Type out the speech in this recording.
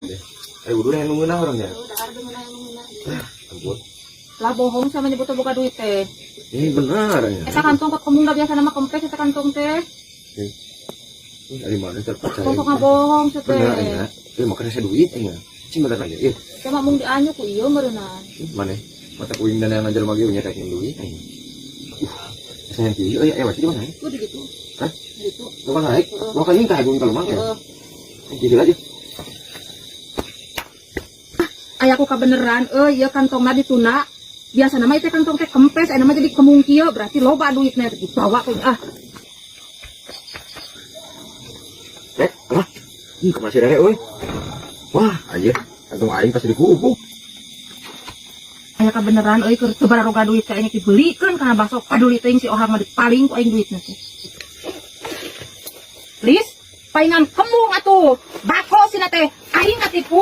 Ayo udah yang nungguin orangnya. Udah ada mana yang ngomongin. Ampun. Lah bohong sama nyebut buka duit teh. Ini benar ya. Eta kantong kok kamu nggak biasa nama kempes eta kantong teh. Ini dari mana terpercaya? Kok nggak bohong sih teh. Benar ya. Makanya saya duit ya. Cuma benar aja. Cuma mung dianyu ku ieu meureunna. Mana? Mata puing dan yang ngajar magi punya kayak duit. Saya nanti. Oh ya, masih di mana? Ku di gitu. Hah? Gitu. Lu kan naik. Lu kan ingkah gun kalau mangke. Jadi aja. Ayaku kabeneran, ieu kantongna dituna. Biasa nama itu kantong teh kempes, nama jadi kemung kieu, berarti loba duitnya dibawa ku Lah. Masih rere euy. Wah, aja. Kantong aing pasti dikubuk. Aya kabeneran euy keur teu bararoga duit ka ini dibelikeun kana bakso paduli teuing si ohang mah dipaling ku aing duitna teh. Please, paingan kemung atuh. Bako sina teh aing katipu.